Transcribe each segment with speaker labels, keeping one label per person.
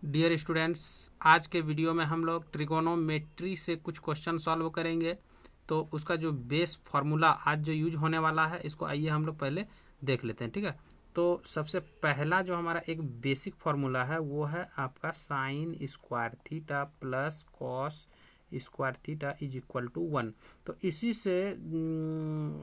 Speaker 1: Dear students, आज के video में हम लोग ट्रिगोनोमेट्री से कुछ क्वेश्चन सॉल्व करेंगे। तो उसका जो बेस फार्मूला आज जो यूज होने वाला है, इसको आइए हम लोग पहले देख लेते हैं। ठीक है, तो सबसे पहला जो हमारा एक बेसिक फार्मूला है वो है आपका sine square theta plus cos square theta is equal to 1। तो इसी से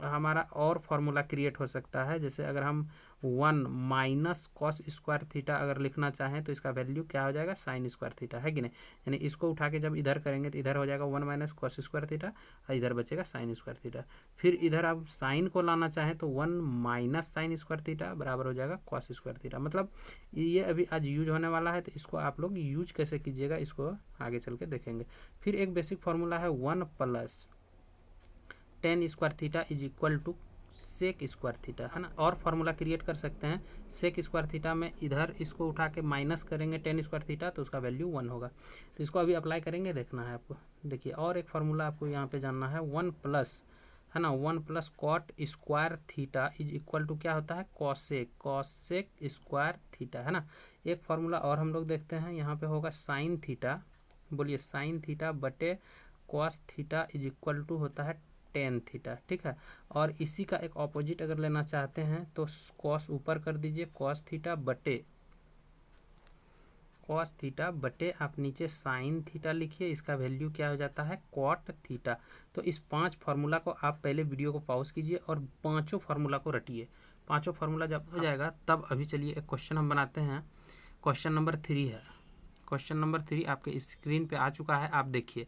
Speaker 1: हमारा और फार्मूला क्रिएट हो सकता है। जैसे अगर हम 1 माइनस कॉस स्क्वायर थीटा अगर लिखना चाहें तो इसका वैल्यू क्या हो जाएगा, साइन स्क्वायर थीटा, है कि नहीं। यानी इसको उठा के जब इधर करेंगे तो इधर हो जाएगा 1 माइनस कॉस स्क्वायर थीटा और इधर बचेगा साइन स्क्वायर थीटा। फिर इधर आप साइन को लाना चाहें तो 1 माइनस साइन स्क्वायर थीटा बराबर हो जाएगा कॉस स्क्वायर थीटा। मतलब ये अभी आज यूज होने वाला है, तो इसको आप लोग यूज कैसे कीजिएगा इसको आगे चल के देखेंगे। फिर एक बेसिक फार्मूला है 1 plus tan square theta is equal to sec square theta, है ना। और फार्मूला क्रिएट कर सकते हैं। सेक स्क्वायर थीटा में इधर इसको उठा के माइनस करेंगे टेन स्क्वायर थीटा तो उसका वैल्यू 1 होगा। तो इसको अभी अप्लाई करेंगे, देखना है आपको। देखिए, और एक फार्मूला आपको यहाँ पे जानना है 1 प्लस, है ना, 1 plus cot square theta is equal to क्या होता है, कॉसेक स्क्वायर थीटा, है ना। एक फार्मूला और हम लोग देखते हैं, यहाँ पे होगा साइन थीटा, बोलिए साइन थीटा बटे cos theta is equal to होता है टेन थीटा। ठीक है, और इसी का एक ऑपोजिट अगर लेना चाहते हैं तो कॉस ऊपर कर दीजिए, कॉस थीटा बटे आप नीचे साइन थीटा लिखिए, इसका वैल्यू क्या हो जाता है, कॉट थीटा। तो इस 5 फार्मूला को आप पहले वीडियो को पॉज कीजिए और पांचों फार्मूला को रटिए। पांचों फार्मूला जब हो जाएगा तब अभी चलिए एक क्वेश्चन हम बनाते हैं। क्वेश्चन नंबर 3 है। क्वेश्चन नंबर 3 आपके स्क्रीन पे आ चुका है, आप देखिए।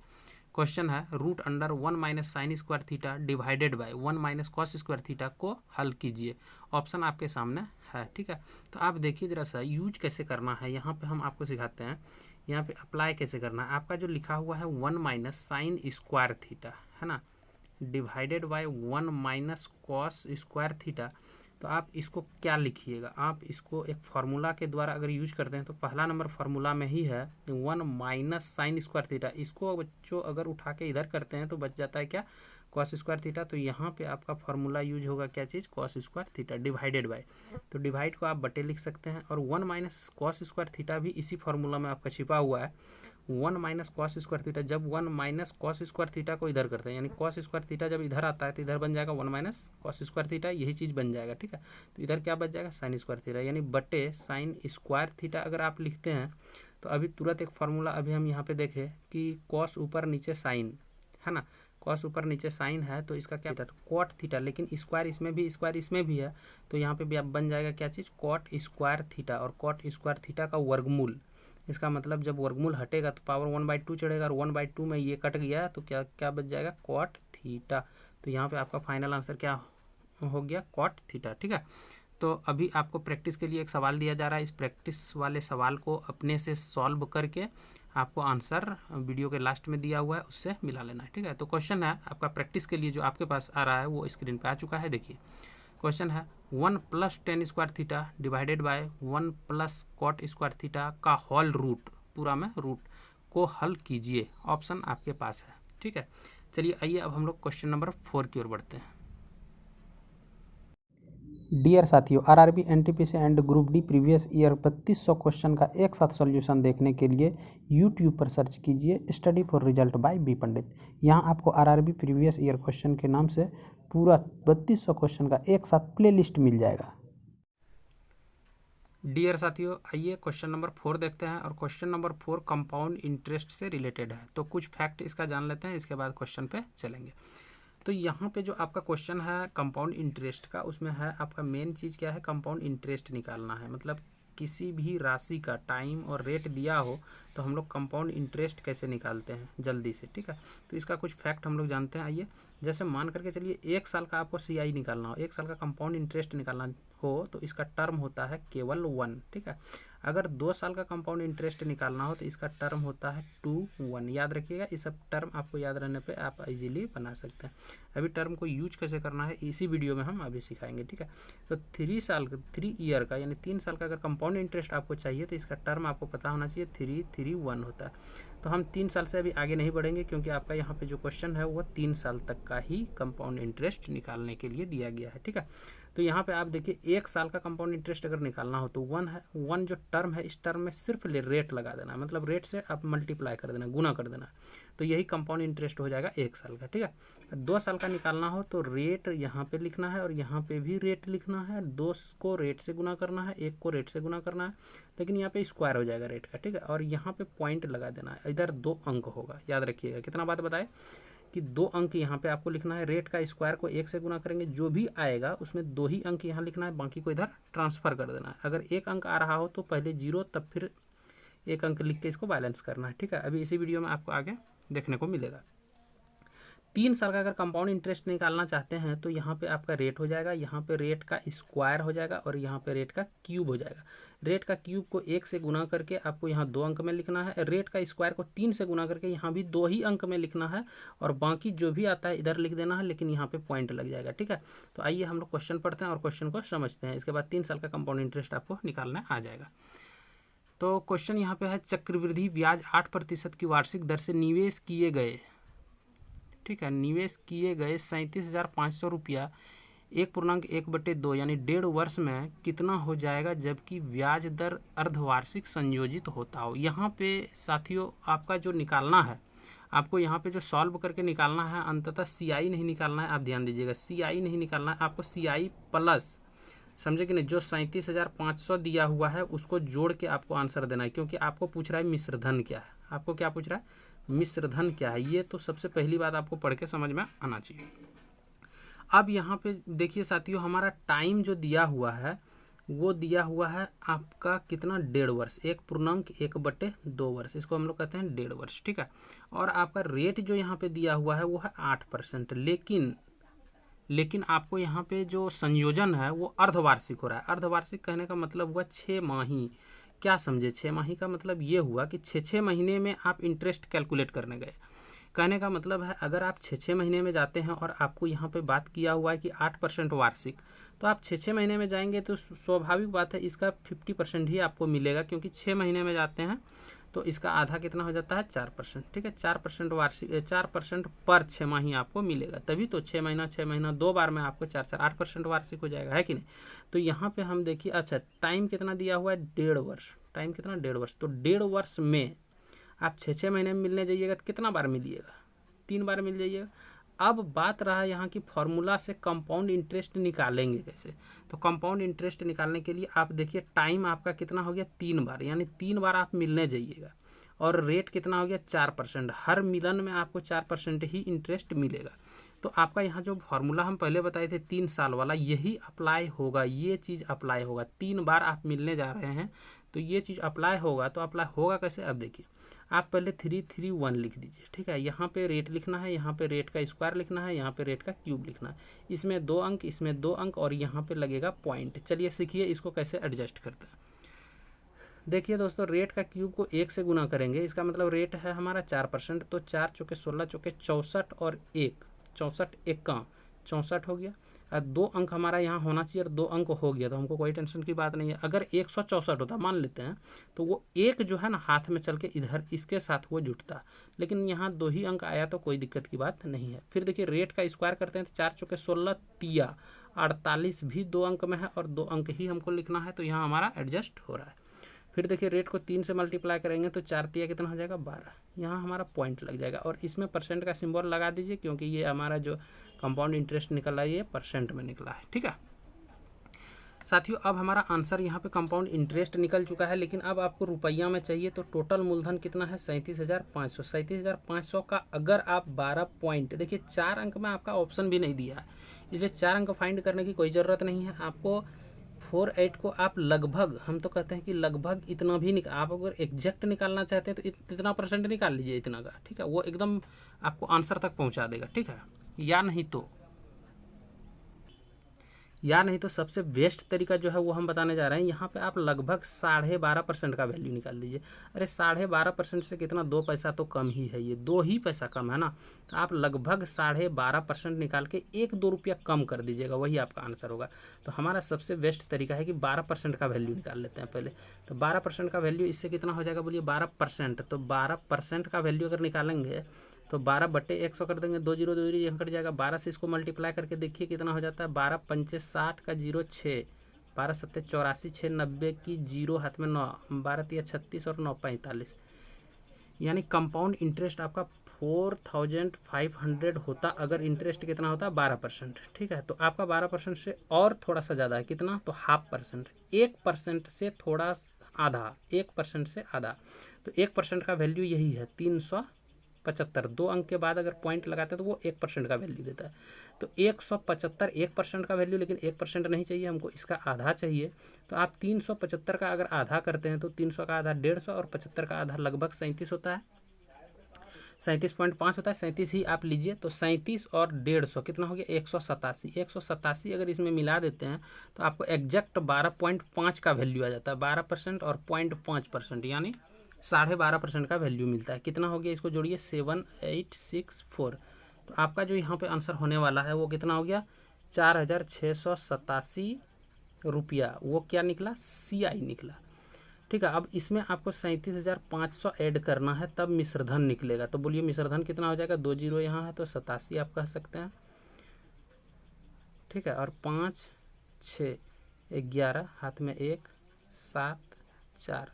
Speaker 1: क्वेश्चन है root under 1 minus sine square theta divided by 1 minus cos square theta को हल कीजिए। ऑप्शन आपके सामने है। ठीक है, तो आप देखिए जरा सा यूज कैसे करना है, यहाँ पे हम आपको सिखाते हैं। यहाँ पे अप्लाई कैसे करना है। आपका जो लिखा हुआ है 1 माइनस साइन स्क्वायर थीटा, है ना, divided by 1 minus cos square theta. तो आप इसको क्या लिखिएगा, आप इसको एक फार्मूला के द्वारा अगर यूज करते हैं तो पहला नंबर फार्मूला में ही है 1 माइनस साइन स्क्वायर थीटा। इसको बच्चों अगर उठा के इधर करते हैं तो बच जाता है क्या, कॉस स्क्वायर थीटा। तो यहाँ पे आपका फार्मूला यूज होगा क्या चीज़, cos square theta divided by. तो डिवाइड को आप बटे लिख सकते हैं, और 1 माइनस कॉस स्क्वायर थीटा भी इसी फार्मूला में आपका छिपा हुआ है। 1 माइनस कॉस स्क्वायर थीटा, जब 1 माइनस कॉस स्क्वायर थीटा को इधर करते हैं, यानी कॉस स्क्वायर थीटा जब इधर आता है तो इधर बन जाएगा 1 माइनस कॉस स्क्वायर थीटा, यही चीज़ बन जाएगा। ठीक है, तो इधर क्या बच जाएगा, साइन स्क्वायर थीटा, यानी बटे साइन स्क्वायर थीटा अगर आप लिखते हैं तो अभी तुरंत एक फार्मूला अभी हम यहाँ पे देखें कि कॉस ऊपर नीचे साइन, है ना, कॉस ऊपर नीचे साइन है तो इसका क्या था, कॉट थीटा। लेकिन स्क्वायर इसमें भी है, तो यहाँ पे भी अब बन जाएगा क्या चीज़, कॉट स्क्वायर थीटा। और कॉट स्क्वायर थीटा का वर्गमूल, इसका मतलब जब वर्गमूल हटेगा तो पावर 1/2 चढ़ेगा, और 1/2 में ये कट गया तो क्या क्या बच जाएगा, कॉट थीटा। तो यहाँ पे आपका फाइनल आंसर क्या हो गया, कॉट थीटा। ठीक है, तो अभी आपको प्रैक्टिस के लिए एक सवाल दिया जा रहा है। इस प्रैक्टिस वाले सवाल को अपने से सॉल्व करके आपको आंसर वीडियो के लास्ट में दिया हुआ है उससे मिला लेना है। ठीक है, तो क्वेश्चन है आपका प्रैक्टिस के लिए जो आपके पास आ रहा है वो स्क्रीन पे आ चुका है। देखिए क्वेश्चन है 1 plus tan square theta divided by 1 plus cot square theta का होल रूट, पूरा में रूट को हल कीजिए। ऑप्शन आपके पास है। ठीक है, चलिए आइए अब हम लोग क्वेश्चन नंबर 4 की ओर बढ़ते हैं। डियर साथियों, RRB NTPC and group D previous year 3200 question का एक साथ सॉल्यूशन देखने के लिए यूट्यूब पर सर्च कीजिए study for result by B Pandit. यहाँ आपको आरआरबी प्रीवियस ईयर क्वेश्चन के नाम से पूरा 3200 क्वेश्चन का एक साथ प्लेलिस्ट मिल जाएगा। डियर साथियों, आइए क्वेश्चन नंबर 4 देखते हैं। और क्वेश्चन नंबर 4 कंपाउंड इंटरेस्ट से रिलेटेड है, तो कुछ फैक्ट इसका जान लेते हैं, इसके बाद क्वेश्चन पे चलेंगे। तो यहाँ पे जो आपका क्वेश्चन है कंपाउंड इंटरेस्ट का, उसमें है आपका मेन चीज़ क्या है, कंपाउंड इंटरेस्ट निकालना है। मतलब किसी भी राशि का टाइम और रेट दिया हो तो हम लोग कंपाउंड इंटरेस्ट कैसे निकालते हैं जल्दी से। ठीक है, तो इसका कुछ फैक्ट हम लोग जानते हैं। आइए, जैसे मान करके चलिए 1 साल का आपको CI निकालना हो, 1 साल का कंपाउंड इंटरेस्ट निकालना हो तो इसका टर्म होता है केवल 1। ठीक है, अगर 2 साल का कंपाउंड इंटरेस्ट निकालना हो तो इसका टर्म होता है 2 1। याद रखिएगा, ये सब टर्म आपको याद रहने पे आप इजीली बना सकते हैं। अभी टर्म को यूज कैसे करना है इसी वीडियो में हम अभी सिखाएंगे। ठीक है, तो 3 ईयर का यानी 3 साल का अगर कंपाउंड इंटरेस्ट आपको चाहिए तो इसका टर्म आपको पता होना चाहिए 331 होता है। तो हम 3 साल से अभी आगे नहीं बढ़ेंगे क्योंकि आपका यहाँ पे जो क्वेश्चन है वो 3 साल तक का ही कंपाउंड इंटरेस्ट निकालने के लिए दिया गया है। ठीक है, तो यहाँ पे आप देखिए 1 साल का कंपाउंड इंटरेस्ट अगर निकालना हो तो 1 है, 1 जो टर्म है इस टर्म में सिर्फ रेट लगा देना है, मतलब रेट से आप मल्टीप्लाई कर देना, गुना कर देना, तो यही कंपाउंड इंटरेस्ट हो जाएगा 1 साल का। ठीक है, 2 साल का निकालना हो तो रेट यहाँ पे लिखना है और यहाँ पे भी रेट लिखना है, 2 को रेट से गुना करना है, 1 को रेट से गुना करना है, लेकिन यहाँ पे स्क्वायर हो जाएगा रेट का। ठीक है, और यहाँ पे पॉइंट लगा देना है, इधर 2 अंक होगा, याद रखिएगा। कितना बात बताए कि 2 अंक यहाँ पे आपको लिखना है, रेट का स्क्वायर को 1 से गुना करेंगे, जो भी आएगा उसमें 2 ही अंक यहाँ लिखना है, बाकी को इधर ट्रांसफर कर देना है। अगर 1 अंक आ रहा हो तो पहले 0 तब फिर 1 अंक लिख के इसको बैलेंस करना है। ठीक है, अभी इसी वीडियो में आपको आगे देखने को मिलेगा। 3 साल का अगर कंपाउंड इंटरेस्ट निकालना चाहते हैं तो यहाँ पे आपका रेट हो जाएगा, यहाँ पे रेट का स्क्वायर हो जाएगा और यहाँ पे रेट का क्यूब हो जाएगा। रेट का क्यूब को 1 से गुना करके आपको यहाँ 2 अंक में लिखना है, रेट का स्क्वायर को 3 से गुना करके यहाँ भी 2 ही अंक में लिखना है और बाकी जो भी आता है इधर लिख देना है, लेकिन यहाँ पे पॉइंट लग जाएगा। ठीक है, तो आइए हम लोग क्वेश्चन पढ़ते हैं और क्वेश्चन को समझते हैं, इसके बाद 3 साल का कंपाउंड इंटरेस्ट आपको निकालना आ जाएगा। तो क्वेश्चन यहाँ पे है, चक्रवृद्धि ब्याज 8% की वार्षिक दर से निवेश किए गए, ठीक है, निवेश किए गए 37,500 रुपया 1.1/2 यानी 1.5 वर्ष में कितना हो जाएगा जबकि ब्याज दर अर्धवार्षिक संयोजित होता हो। यहाँ पे साथियों आपका जो निकालना है, आपको यहाँ पे जो सॉल्व करके निकालना है, अंततः CI नहीं निकालना है, आप ध्यान दीजिएगा, CI नहीं निकालना है, आपको CI प्लस, समझे कि नहीं, जो 37,500 दिया हुआ है उसको जोड़ के आपको आंसर देना है, क्योंकि आपको पूछ रहा है मिश्रधन क्या है। आपको क्या पूछ रहा है, मिश्रधन क्या है, ये तो सबसे पहली बात आपको पढ़ के समझ में आना चाहिए। अब यहाँ पे देखिए साथियों, हमारा टाइम जो दिया हुआ है वो दिया हुआ है आपका कितना, 1.5 वर्ष, 1.1/2 वर्ष, इसको हम लोग कहते हैं 1.5 वर्ष। ठीक है, और आपका रेट जो यहाँ पे दिया हुआ है वो है 8%, लेकिन आपको यहाँ पे जो संयोजन है वो अर्धवार्षिक हो रहा है। अर्धवार्षिक कहने का मतलब हुआ 6 माही। क्या समझे, 6 माही का मतलब ये हुआ कि 6 महीने में आप इंटरेस्ट कैलकुलेट करने गए। कहने का मतलब है अगर आप 6 महीने में जाते हैं और आपको यहाँ पे बात किया हुआ है कि 8% वार्षिक, तो आप 6 महीने में जाएंगे तो स्वाभाविक बात है इसका 50% ही आपको मिलेगा, क्योंकि 6 महीने में जाते हैं तो इसका आधा कितना हो जाता है, 4%। ठीक है, 4% वार्षिक, 4% पर 6 माही आपको मिलेगा, तभी तो 6 महीना 2 बार में आपको 8% वार्षिक हो जाएगा, है कि नहीं। तो यहाँ पे हम देखिए, अच्छा टाइम कितना दिया हुआ है, 1.5 वर्ष, टाइम कितना, 1.5 वर्ष, तो 1.5 वर्ष में आप 6 महीने में मिलने जाइएगा तो कितना बार मिलिएगा, 3 बार मिल जाइएगा। अब बात रहा यहाँ की फॉर्मूला से कंपाउंड इंटरेस्ट निकालेंगे कैसे, तो कंपाउंड इंटरेस्ट निकालने के लिए आप देखिए टाइम आपका कितना हो गया, 3 बार, यानी 3 बार आप मिलने जाइएगा, और रेट कितना हो गया, 4%, हर मिलन में आपको 4% ही इंटरेस्ट मिलेगा। तो आपका यहाँ जो फॉर्मूला हम पहले बताए थे 3 साल वाला, यही अप्लाई होगा, ये चीज़ अप्लाई होगा। 3 बार आप मिलने जा रहे हैं तो ये चीज़ अप्लाई होगा। तो अप्लाई होगा कैसे, अब देखिए, आप पहले 331 लिख दीजिए। ठीक है, यहाँ पे रेट लिखना है, यहाँ पे रेट का स्क्वायर लिखना है, यहाँ पे रेट का क्यूब लिखना है, इसमें 2 अंक, इसमें 2 अंक, और यहाँ पे लगेगा पॉइंट। चलिए सीखिए इसको कैसे एडजस्ट करते हैं। देखिए दोस्तों, रेट का क्यूब को 1 से गुना करेंगे, इसका मतलब रेट है हमारा 4%, तो 4 चौके 16 चौके 64 और 1 64 1 का 64 हो गया, और 2 अंक हमारा यहाँ होना चाहिए, और 2 अंक हो गया तो हमको कोई टेंशन की बात नहीं है। अगर 164 होता मान लेते हैं तो वो 1 जो है ना हाथ में चल के इधर इसके साथ वो जुटता, लेकिन यहाँ 2 ही अंक आया तो कोई दिक्कत की बात नहीं है। फिर देखिए रेट का स्क्वायर करते हैं तो 4 चौके 16 तिया 48 भी 2 अंक में है, और 2 अंक ही हमको लिखना है, तो यहाँ हमारा एडजस्ट हो रहा है। फिर देखिए रेट को 3 से मल्टीप्लाई करेंगे तो 4 तिया कितना हो जाएगा, 12, यहाँ हमारा पॉइंट लग जाएगा, और इसमें परसेंट का सिंबल लगा दीजिए, क्योंकि ये हमारा जो कंपाउंड इंटरेस्ट निकला है ये परसेंट में निकला है। ठीक है साथियों, अब हमारा आंसर यहाँ पे कंपाउंड इंटरेस्ट निकल चुका है, लेकिन अब आपको रुपया में चाहिए, तो टोटल मूलधन कितना है, 37,500। 37,500 का अगर आप 12 पॉइंट, देखिए 4 अंक में आपका ऑप्शन भी नहीं दिया है, इसलिए 4 अंक फाइंड करने की कोई ज़रूरत नहीं है। आपको 48 को आप लगभग, हम तो कहते हैं कि लगभग इतना भी आप अगर एग्जैक्ट निकालना चाहते हैं तो इतना परसेंट निकाल लीजिए, इतना का। ठीक है, वो एकदम आपको आंसर तक पहुंचा देगा। ठीक है, या नहीं तो सबसे बेस्ट तरीका जो है वो हम बताने जा रहे हैं। यहाँ पे आप लगभग 12.5% का वैल्यू निकाल दीजिए। अरे 12.5% से कितना, 2 पैसा तो कम ही है, ये 2 ही पैसा कम है ना, तो आप लगभग 12.5% निकाल के 1-2 रुपया कम कर दीजिएगा, वही आपका आंसर होगा। तो हमारा सबसे बेस्ट तरीका है कि 12% का वैल्यू निकाल लेते हैं पहले। तो 12% का वैल्यू इससे कितना हो जाएगा, बोलिए 12%, तो 12% का वैल्यू अगर निकालेंगे तो 12/100 कर देंगे, 2 जीरो 2 जीरो यहाँ कट जाएगा। 12 से इसको मल्टीप्लाई करके देखिए कितना हो जाता है, 12 पंचे 60 का 0 6, 12 सत्ते 84, 6 90 की 0 हाथ में 9, 12 तिया 36 और 9 45, यानी कंपाउंड इंटरेस्ट आपका 4500 होता अगर इंटरेस्ट कितना होता 12%। ठीक है, तो आपका 12% से और थोड़ा सा ज़्यादा है, कितना, तो 0.5%, 1% से थोड़ा आधा, 1% से आधा। तो 1% का वैल्यू यही है 375। 2 अंक के बाद अगर पॉइंट लगाते हैं तो वो 1% का वैल्यू देता है। तो 175 1% का वैल्यू, लेकिन 1% नहीं चाहिए हमको, इसका आधा चाहिए। तो आप 375 का अगर आधा करते हैं तो 300 का आधा 150 और 75 का आधा लगभग 37 होता है, 37.5 होता है। 37 ही आप लीजिए, तो 37 और 150 कितना हो गया, 187। 187 अगर इसमें मिला देते हैं तो आपको एग्जैक्ट 12.5 का वैल्यू आ जाता है। 12% और 0.5% यानी 12.5% का वैल्यू मिलता है। कितना हो गया, इसको जोड़िए 7864। तो आपका जो यहाँ पे आंसर होने वाला है वो कितना हो गया, 4687 रुपया। वो क्या निकला, CI निकला। ठीक है, अब इसमें आपको 37,500 ऐड करना है, तब मिश्रधन निकलेगा। तो बोलिए मिश्रधन कितना हो जाएगा, 2 जीरो यहाँ है तो 87 आप कह सकते हैं। ठीक है, और 5 6 11 हाथ में 1 7 4,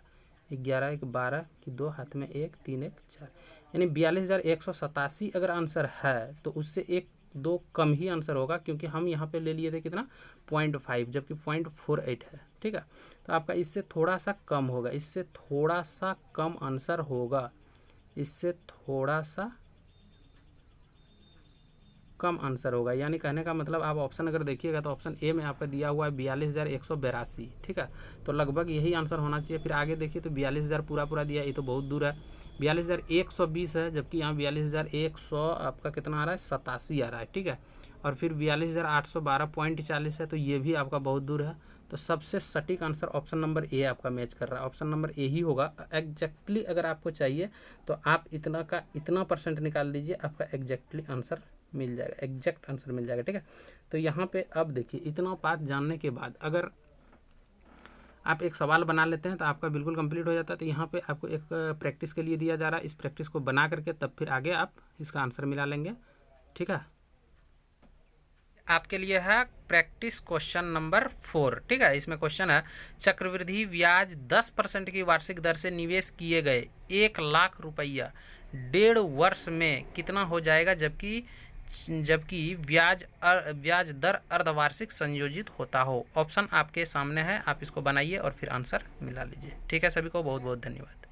Speaker 1: 11 1 12 की 2 हाथ में 1 3 1 4, यानी 42,187 अगर आंसर है तो उससे 1 2 कम ही आंसर होगा, क्योंकि हम यहाँ पे ले लिए थे कितना 0.5, जबकि 0.48 है। ठीक है, तो आपका इससे थोड़ा सा कम होगा, इससे थोड़ा सा कम आंसर होगा, इससे थोड़ा सा कम आंसर होगा। यानी कहने का मतलब आप ऑप्शन अगर देखिएगा तो ऑप्शन ए में आपका दिया हुआ है 42,182। ठीक है, तो लगभग यही आंसर होना चाहिए। फिर आगे देखिए तो 42,000 पूरा दिया, ये तो बहुत दूर है। 42,120 है, जबकि यहाँ 42,100 आपका कितना आ रहा है, 87 आ रहा है। ठीक है, और फिर 42,812.40 है, तो ये भी आपका बहुत दूर है। तो सबसे सटीक आंसर ऑप्शन नंबर ए आपका मैच कर रहा है, ऑप्शन नंबर ए ही होगा। एग्जैक्टली अगर आपको चाहिए तो आप इतना का इतना % निकाल दीजिए, आपका एग्जैक्टली आंसर मिल जाएगा, एग्जैक्ट आंसर मिल जाएगा। ठीक है, तो यहाँ पे अब देखिए इतना बात जानने के बाद अगर आप एक सवाल बना लेते हैं तो आपका बिल्कुल कंप्लीट हो जाता है। तो यहाँ पे आपको एक प्रैक्टिस के लिए दिया जा रहा है, इस प्रैक्टिस को बना करके तब फिर आगे आप इसका आंसर मिला लेंगे। ठीक है, आपके लिए है प्रैक्टिस क्वेश्चन नंबर 4। ठीक है, इसमें क्वेश्चन है चक्रवृद्धि ब्याज 10% की वार्षिक दर से निवेश किए गए 1 लाख रुपया 1.5 वर्ष में कितना हो जाएगा, जबकि ब्याज दर अर्धवार्षिक संयोजित होता हो। ऑप्शन आपके सामने है, आप इसको बनाइए और फिर आंसर मिला लीजिए। ठीक है, सभी को बहुत बहुत धन्यवाद।